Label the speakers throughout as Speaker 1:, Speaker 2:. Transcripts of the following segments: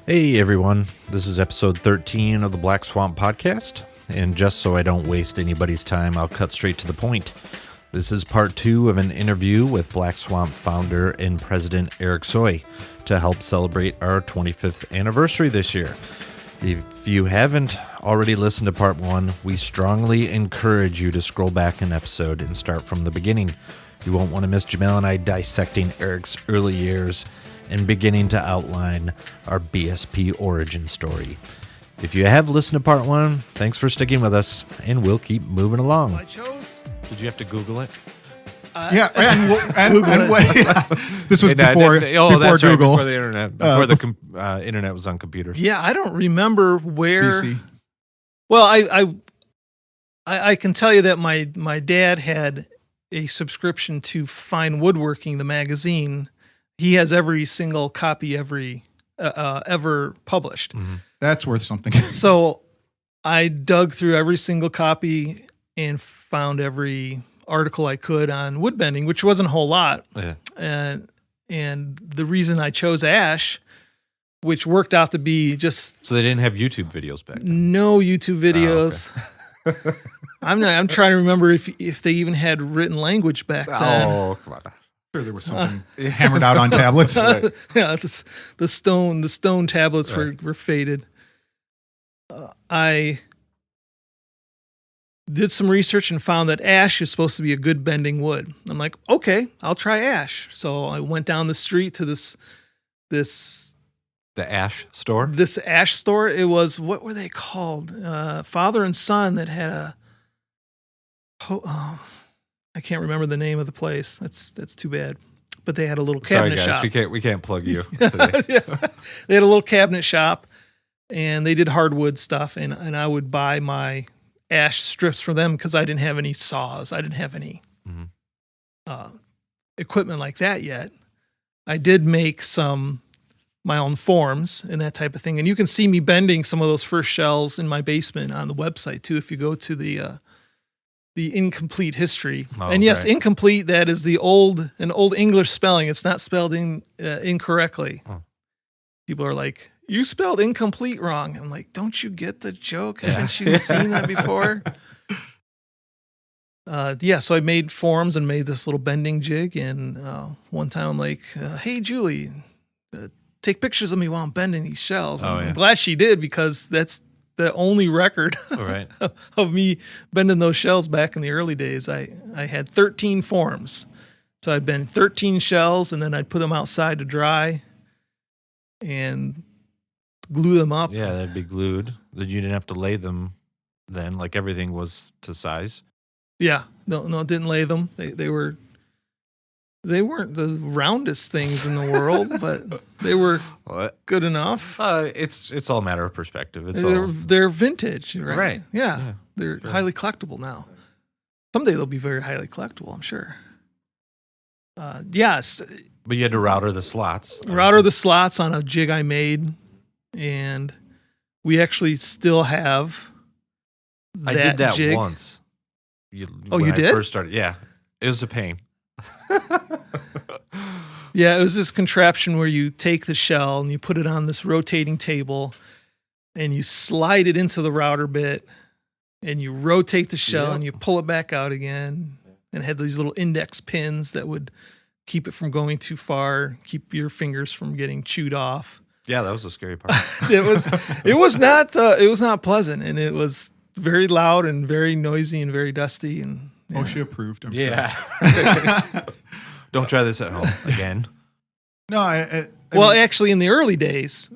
Speaker 1: Hey everyone, this is episode 13 of the Black Swamp Podcast, and just so I don't waste anybody's time, I'll cut straight to the point. This is part 2 of an interview with Black Swamp founder and president Eric Sooy to help celebrate our 25th anniversary this year. If you haven't already listened to part 1, we strongly encourage you to scroll back an episode and start from the beginning. You won't want to miss Jamel and I dissecting Eric's early years and beginning to outline our BSP Origin Story. If you have listened to part 1, thanks for sticking with us, and we'll keep moving along.
Speaker 2: I chose.
Speaker 1: Did you have to Google it?
Speaker 3: Yeah, this was before
Speaker 1: that's
Speaker 3: Google.
Speaker 1: Right, before the internet, before the internet was on computers.
Speaker 2: Yeah, I don't remember where.
Speaker 3: BC.
Speaker 2: Well, I can tell you that my dad had a subscription to Fine Woodworking, the magazine. He has every single copy ever published.
Speaker 1: Mm-hmm.
Speaker 3: That's worth something.
Speaker 2: So I dug through every single copy and found every article I could on woodbending, which wasn't a whole lot.
Speaker 1: Yeah.
Speaker 2: And the reason I chose ash, which worked out to be just
Speaker 1: So they didn't have YouTube videos back then?
Speaker 2: no YouTube videos.
Speaker 1: Oh, okay.
Speaker 2: I'm trying to remember if they even had written language back then.
Speaker 1: Oh, come on.
Speaker 3: Sure, there was something hammered out on tablets.
Speaker 1: Right.
Speaker 2: Yeah, it's the stone tablets
Speaker 1: Right.
Speaker 2: were faded. I did some research and found that ash is supposed to be a good bending wood. I'm like, okay, I'll try ash. So I went down the street to this
Speaker 1: The Ash store?
Speaker 2: ash store. It was, what were they called? Father and son that had a. I can't remember the name of the place. That's too bad. But they had a little cabinet
Speaker 1: Sorry, guys,
Speaker 2: shop.
Speaker 1: we can't plug you today.
Speaker 2: Yeah. They had a little cabinet shop, and they did hardwood stuff. And I would buy my ash strips from them because I didn't have any saws. I didn't have any equipment like that yet. I did make my own forms and that type of thing. And you can see me bending some of those first shells in my basement on the website too. If you go to the incomplete history.
Speaker 1: Oh,
Speaker 2: and yes,
Speaker 1: right.
Speaker 2: incomplete, that is an old English spelling. It's not spelled incorrectly.
Speaker 1: Oh.
Speaker 2: People are like, you spelled incomplete wrong. I'm like, don't you get the joke?
Speaker 1: Yeah.
Speaker 2: Haven't you seen that before? So I made forms and made this little bending jig. And one time I'm like, hey, Julie, take pictures of me while I'm bending these shells.
Speaker 1: Oh,
Speaker 2: I'm
Speaker 1: yeah.
Speaker 2: glad she did, because that's the only record
Speaker 1: All right.
Speaker 2: of me bending those shells back in the early days. I had 13 forms. So I'd bend 13 shells, and then I'd put them outside to dry and glue them up.
Speaker 1: Yeah, they'd be glued. Then you didn't have to lay them then, like everything was to size.
Speaker 2: Yeah. No, didn't lay them. They weren't the roundest things in the world, but they were
Speaker 1: What?
Speaker 2: good enough.
Speaker 1: It's all a matter of perspective. It's all
Speaker 2: They're vintage, right?
Speaker 1: Right.
Speaker 2: Yeah.
Speaker 1: Yeah,
Speaker 2: They're
Speaker 1: sure.
Speaker 2: highly collectible now. Someday they'll be very highly collectible, I'm sure. Yes.
Speaker 1: But you had to router the slots.
Speaker 2: Router the slots on a jig I made, and we actually still have that
Speaker 1: I did that
Speaker 2: jig.
Speaker 1: once.
Speaker 2: You
Speaker 1: when I
Speaker 2: did?
Speaker 1: first started. Yeah. It was a pain.
Speaker 2: Yeah, it was this contraption where you take the shell and you put it on this rotating table, and you slide it into the router bit, and you rotate the shell
Speaker 1: Yep.
Speaker 2: and you pull it back out again, and it had these little index pins that would keep it from going too far, keep your fingers from getting chewed off.
Speaker 1: Yeah, that was the scary part.
Speaker 2: It was not pleasant, and it was very loud and very noisy and very dusty. And
Speaker 3: Oh, she approved. I'm
Speaker 1: Yeah.
Speaker 3: sure.
Speaker 1: Don't try this at home again.
Speaker 3: No,
Speaker 2: well, actually, in the early days,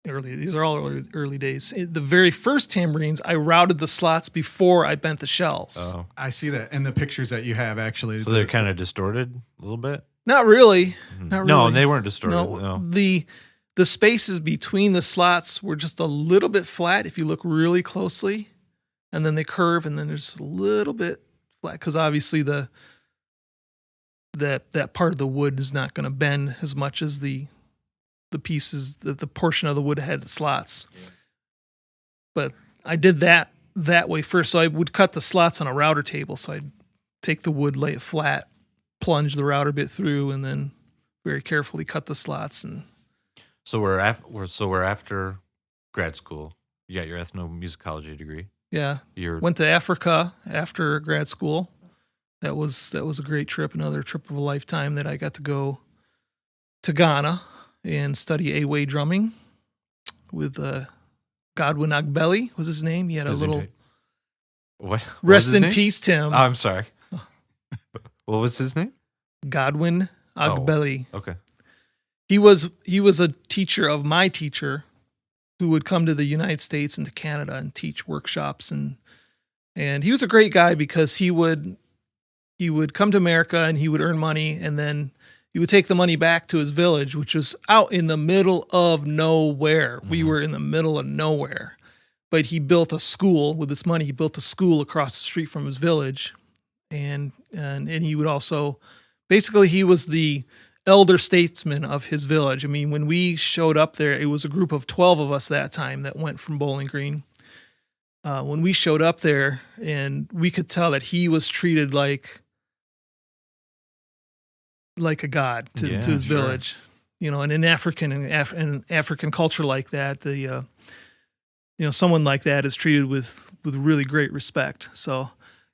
Speaker 2: these are all early days. The very first tambourines, I routed the slots before I bent the shells.
Speaker 1: Oh.
Speaker 3: I see that in the pictures that you have. Actually,
Speaker 1: So they're kind of distorted a little bit?
Speaker 2: Not really. Not really.
Speaker 1: No, they weren't distorted.
Speaker 2: No,
Speaker 1: No.
Speaker 2: the spaces between the slots were just a little bit flat if you look really closely, and then they curve, and then there's a little bit flat because obviously that part of the wood is not going to bend as much as the pieces, the portion of the wood had the slots. Yeah. But I did that way first. So I would cut the slots on a router table. So I'd take the wood, lay it flat, plunge the router bit through, and then very carefully cut the slots. And
Speaker 1: So we're after grad school. You got your ethnomusicology degree.
Speaker 2: Yeah.
Speaker 1: You're
Speaker 2: Went to Africa after grad school. That was a great trip, another trip of a lifetime that I got to go to Ghana and study A-way drumming with Godwin Agbeli was his name. He had a little
Speaker 1: what?
Speaker 2: rest in peace, Tim.
Speaker 1: Oh, I'm sorry. What was his name?
Speaker 2: Godwin Agbeli.
Speaker 1: Okay.
Speaker 2: He was a teacher of my teacher who would come to the United States and to Canada and teach workshops, and he was a great guy because he would come to America and he would earn money, and then he would take the money back to his village, which was out in the middle of nowhere. We were in the middle of nowhere, but he built a school with this money. He built a school across the street from his village, and he would also, basically, he was the elder statesman of his village. I mean, when we showed up there, it was a group of 12 of us that time that went from Bowling Green. When we showed up there, and we could tell that he was treated like a god to his village, and in African culture like that, someone like that is treated with really great respect. So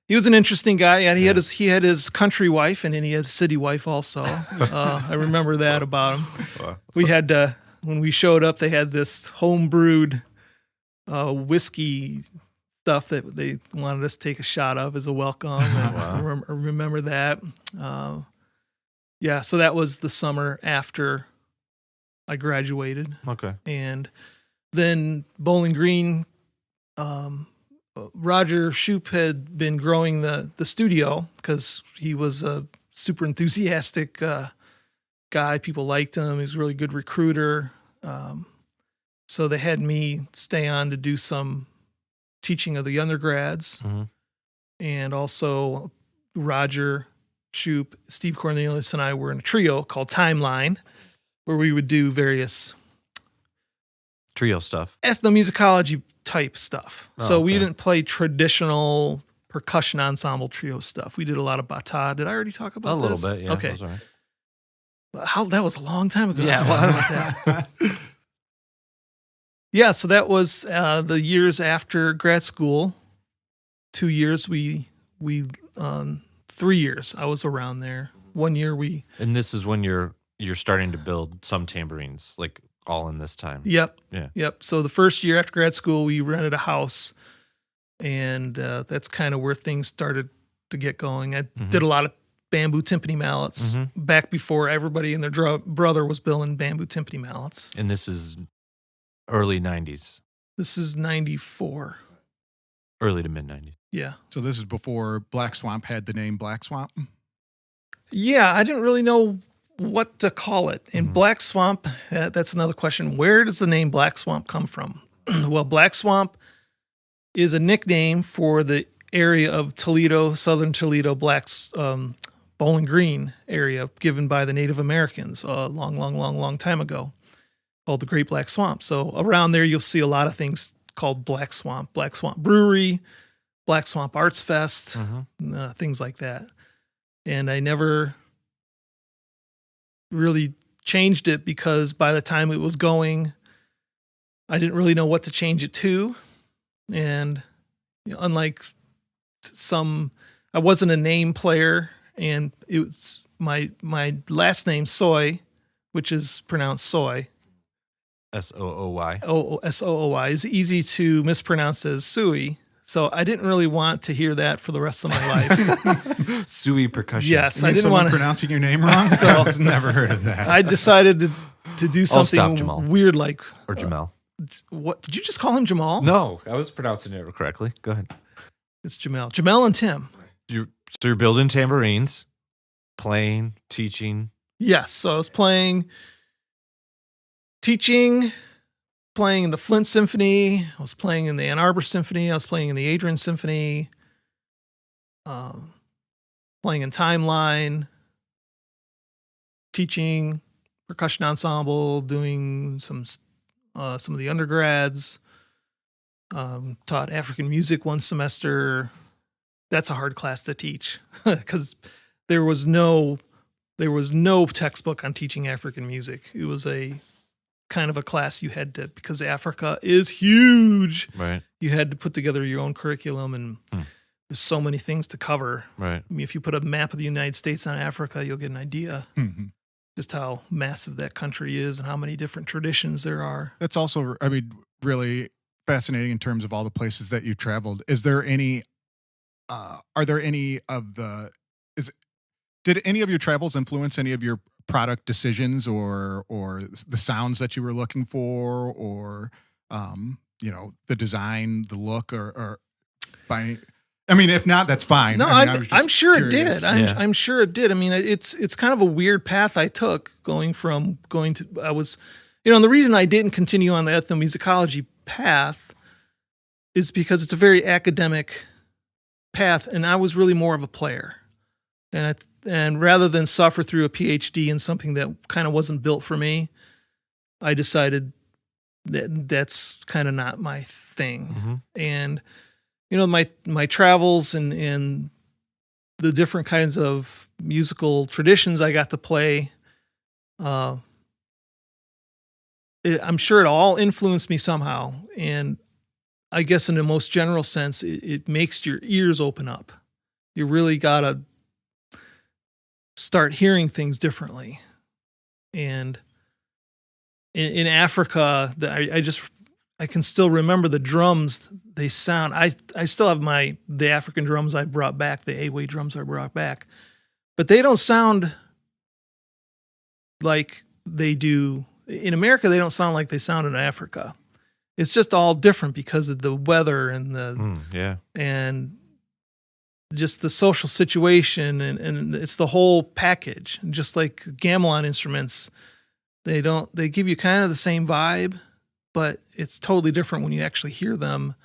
Speaker 2: he was an interesting guy, and he had his country wife, and then he had a city wife also. I remember that about him.
Speaker 1: Wow.
Speaker 2: We had when we showed up, they had this home brewed whiskey stuff that they wanted us to take a shot of as a welcome. Wow. I remember that. So that was the summer after I graduated.
Speaker 1: Okay.
Speaker 2: And then Bowling Green, Roger Shoup had been growing the studio because he was a super enthusiastic guy. People liked him. He was a really good recruiter. So they had me stay on to do some teaching of the undergrads. Mm-hmm. And also Roger Shoup, Steve Cornelius, and I were in a trio called Timeline, where we would do various
Speaker 1: trio stuff,
Speaker 2: ethnomusicology type stuff. So
Speaker 1: okay.
Speaker 2: we didn't play traditional percussion ensemble trio stuff. We did a lot of bata. Did I already talk about this?
Speaker 1: A little bit, yeah.
Speaker 2: Okay.
Speaker 1: Right.
Speaker 2: That was a long time ago.
Speaker 1: Yeah.
Speaker 2: About that. Yeah, so that was the years after grad school. 2 years, 3 years I was around there. 1 year
Speaker 1: And this is when you're starting to build some tambourines, like all in this time.
Speaker 2: Yep.
Speaker 1: Yeah.
Speaker 2: Yep. So the first year after grad school, we rented a house, and that's kind of where things started to get going. I did a lot of bamboo timpani mallets back before everybody and their brother was building bamboo timpani mallets.
Speaker 1: And this is early 90s.
Speaker 2: This is 94.
Speaker 1: Early to mid 90s.
Speaker 2: Yeah.
Speaker 3: So this is before Black Swamp had the name Black Swamp?
Speaker 2: Yeah, I didn't really know what to call it. And Black Swamp, that's another question. Where does the name Black Swamp come from? Well, Black Swamp is a nickname for the area of Toledo, southern Toledo, Bowling Green area, given by the Native Americans a long time ago, called the Great Black Swamp. So around there, you'll see a lot of things called Black Swamp Brewery, Black Swamp Arts Fest, things like that. And I never really changed it because by the time it was going, I didn't really know what to change it to. And unlike some, I wasn't a name player, and it was my last name Sooy, which is pronounced soy.
Speaker 1: Sooy.
Speaker 2: Sooy is easy to mispronounce as Sooy. So I didn't really want to hear that for the rest of my life.
Speaker 1: Sooy Percussion.
Speaker 2: Yes,
Speaker 3: I didn't want pronouncing your name wrong. So I've never heard of that.
Speaker 2: I decided to do something weird like
Speaker 1: Jamel.
Speaker 2: What did you just call him, Jamal?
Speaker 1: No, I was pronouncing it correctly. Go ahead.
Speaker 2: It's Jamel. Jamel and Tim.
Speaker 1: So you're building tambourines, playing, teaching.
Speaker 2: Yes. So I was teaching, playing in the Flint Symphony. I was playing in the Ann Arbor Symphony. I was playing in the Adrian Symphony. Playing in Timeline. Teaching percussion ensemble. Doing some of the undergrads. Taught African music one semester. That's a hard class to teach because there was no textbook on teaching African music. It was a kind of a class you had to, because Africa is huge.
Speaker 1: Right.
Speaker 2: You had to put together your own curriculum, and there's so many things to cover.
Speaker 1: Right.
Speaker 2: I mean, if you put a map of the United States on Africa, you'll get an idea just how massive that country is and how many different traditions there are.
Speaker 3: That's also, I mean, really fascinating in terms of all the places that you traveled. Is there any, are there any of the, did any of your travels influence any of your product decisions or the sounds that you were looking for, or, you know, the design, the look, or by, I mean, if not, that's fine.
Speaker 2: No,
Speaker 3: I mean,
Speaker 2: I'm sure
Speaker 3: curious.
Speaker 2: it did. I'm sure it did. I mean, it's kind of a weird path I took going to, I was, you know, and the reason I didn't continue on the ethnomusicology path is because it's a very academic path, and I was really more of a player. And rather than suffer through a PhD in something that kind of wasn't built for me, I decided that that's kind of not my thing. And, you know, my travels and the different kinds of musical traditions I got to play, I'm sure it all influenced me somehow. And I guess in the most general sense, it makes your ears open up. You really got to start hearing things differently. And in Africa, I can still remember the drums. They sound, I still have the African drums I brought back, the A-way drums I brought back, but they don't sound like they do in America. They don't sound like they sound in Africa. It's just all different because of the weather and and just the social situation, and it's the whole package. Just like gamelan instruments, they give you kind of the same vibe, but it's totally different when you actually hear them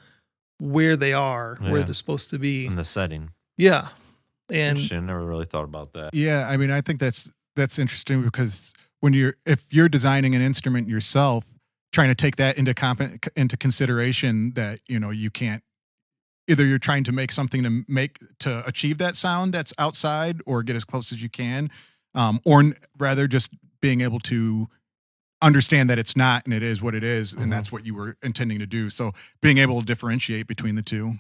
Speaker 2: where they are, where they're supposed to be.
Speaker 1: In the setting.
Speaker 2: Yeah. And
Speaker 1: I never really thought about that.
Speaker 3: Yeah. I mean, I think that's interesting, because if you're designing an instrument yourself, trying to take that into consideration, that, you know, you can't, either you're trying to make something to achieve that sound that's outside, or get as close as you can, or rather just being able to understand that it's not, and it is what it is, and that's what you were intending to do. So being able to differentiate between the two.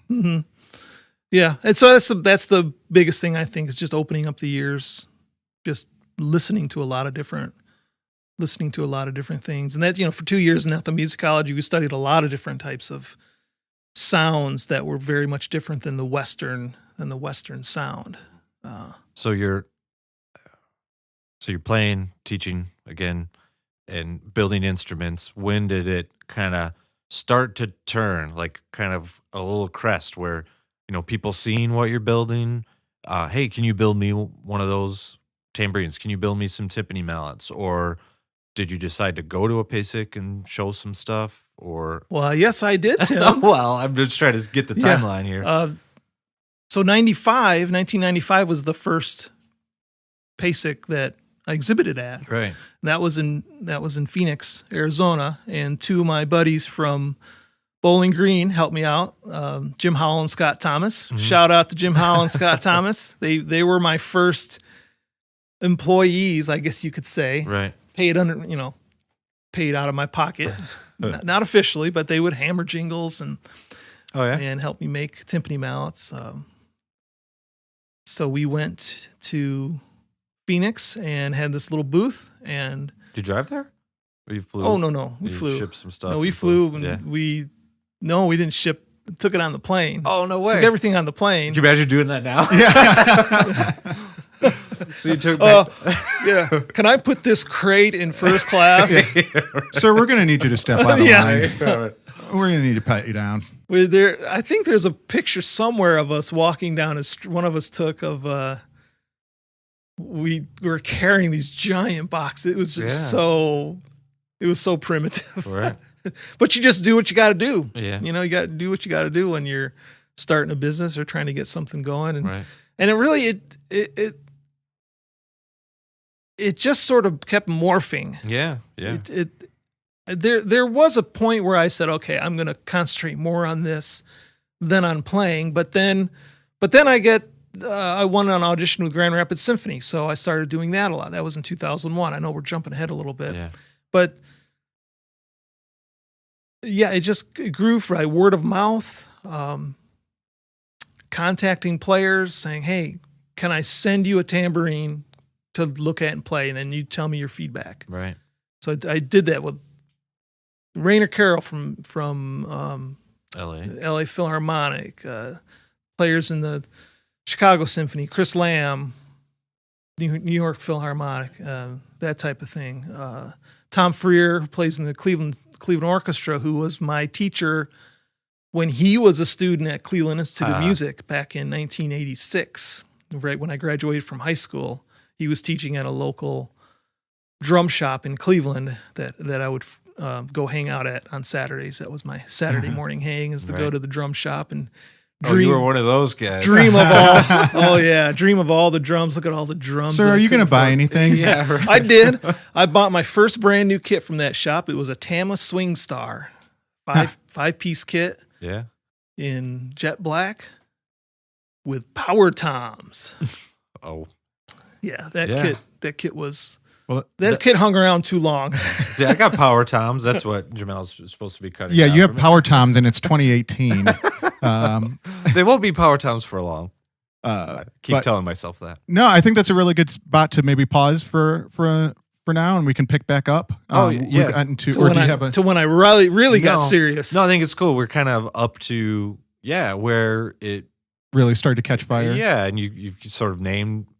Speaker 2: Yeah. And so that's the biggest thing, I think, is just opening up the ears, just listening to a lot of different things. And that, you know, for 2 years in ethnomusicology, we studied a lot of different types of sounds that were very much different than the Western sound.
Speaker 1: So you're playing, teaching again, and building instruments. When did it kind of start to turn, like kind of a little crest where, you know, people seeing what you're building? Hey, can you build me one of those tambourines? Can you build me some timpani mallets? Or did you decide to go to a PASIC and show some stuff? Or
Speaker 2: well, yes, I did, Tim.
Speaker 1: Well, I'm just trying to get the timeline here.
Speaker 2: So 1995 was the first PASIC that I exhibited at.
Speaker 1: Right.
Speaker 2: That was in Phoenix, Arizona, and two of my buddies from Bowling Green helped me out. Jim Howell and Scott Thomas. Shout out to Jim Howell and Scott Thomas. They were my first employees, I guess you could say.
Speaker 1: Right.
Speaker 2: Paid out of my pocket. Not officially, but they would hammer jingles and help me make timpani mallets. So we went to Phoenix and had this little booth. And
Speaker 1: did you drive there? Or you flew?
Speaker 2: Oh no, we flew.
Speaker 1: Shipped some stuff.
Speaker 2: No, we flew, and we didn't ship. Took it on the plane.
Speaker 1: Oh, no way!
Speaker 2: Took everything on the plane.
Speaker 1: Can you imagine doing that now?
Speaker 2: Yeah.
Speaker 1: So you took.
Speaker 2: Yeah. Can I put this crate in first class?
Speaker 3: Sir, we're going to need you to step out of line.
Speaker 1: Right.
Speaker 3: We're going to need to pat you down.
Speaker 2: I think there's a picture somewhere of us walking down one of us took of. We were carrying these giant boxes. It was just it was so primitive.
Speaker 1: Right.
Speaker 2: But you just do what you got to do.
Speaker 1: Yeah.
Speaker 2: You know, you got to do what you got to do when you're starting a business or trying to get something going. And and it really it just sort of kept morphing.
Speaker 1: Yeah. Yeah.
Speaker 2: There was a point where I said, okay, I'm going to concentrate more on this than on playing. But then I won an audition with Grand Rapids Symphony, so I started doing that a lot. That was in 2001. I know we're jumping ahead a little bit, but yeah, it grew by word of mouth, contacting players saying, hey, can I send you a tambourine to look at and play? And then you tell me your feedback.
Speaker 1: Right.
Speaker 2: So I did that with Rainer Carroll from LA Philharmonic, players in the Chicago Symphony, Chris Lamb, New York Philharmonic, that type of thing. Tom Freer, who plays in the Cleveland Orchestra, who was my teacher when he was a student at Cleveland Institute of Music back in 1986, right when I graduated from high school. He was teaching at a local drum shop in Cleveland that I would go hang out at on Saturdays. That was my Saturday morning hang, is to go to the drum shop and dream.
Speaker 1: You were one of those guys.
Speaker 2: Dream of all. Dream of all the drums. Look at all the drums.
Speaker 3: Sir, are you going to buy anything?
Speaker 2: Yeah, right. I did. I bought my first brand new kit from that shop. It was a Tama Swing Star, five-piece kit.
Speaker 1: Yeah.
Speaker 2: In jet black with power toms.
Speaker 1: Oh.
Speaker 2: Yeah, that kit was.
Speaker 3: Well,
Speaker 2: that kit hung around too long.
Speaker 1: See, I got power toms. That's what Jamel's supposed to be cutting.
Speaker 3: Yeah, you have power toms, and it's 2018.
Speaker 1: They won't be power toms for long.
Speaker 3: I
Speaker 1: keep telling myself that.
Speaker 3: No, I think that's a really good spot to maybe pause for now, and we can pick back up.
Speaker 2: Yeah. To when I really got serious.
Speaker 1: No, I think it's cool. We're kind of up to where it
Speaker 3: really started to catch fire.
Speaker 1: Yeah, and you sort of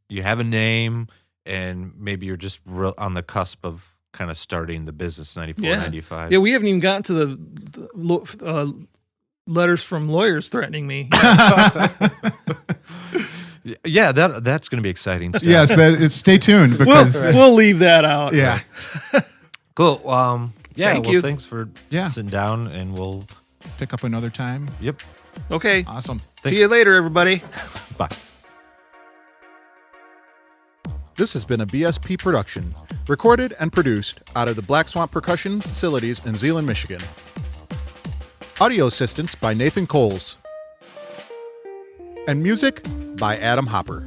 Speaker 1: you have a name. And maybe you're just on the cusp of kind of starting the business, 94, 95.
Speaker 2: Yeah, we haven't even gotten to the letters from lawyers threatening me.
Speaker 3: Yeah,
Speaker 1: that's going to be exciting stuff.
Speaker 3: Yes, stay tuned because
Speaker 2: we'll leave that out.
Speaker 3: Yeah.
Speaker 2: Cool.
Speaker 1: Thank you. Thanks for sitting down, and we'll
Speaker 3: pick up another time.
Speaker 1: Yep.
Speaker 2: Okay.
Speaker 3: Awesome.
Speaker 2: Thanks. See you later, everybody.
Speaker 1: Bye.
Speaker 3: This has been a BSP production, recorded and produced out of the Black Swamp Percussion facilities in Zeeland, Michigan. Audio assistance by Nathan Coles. And music by Adam Hopper.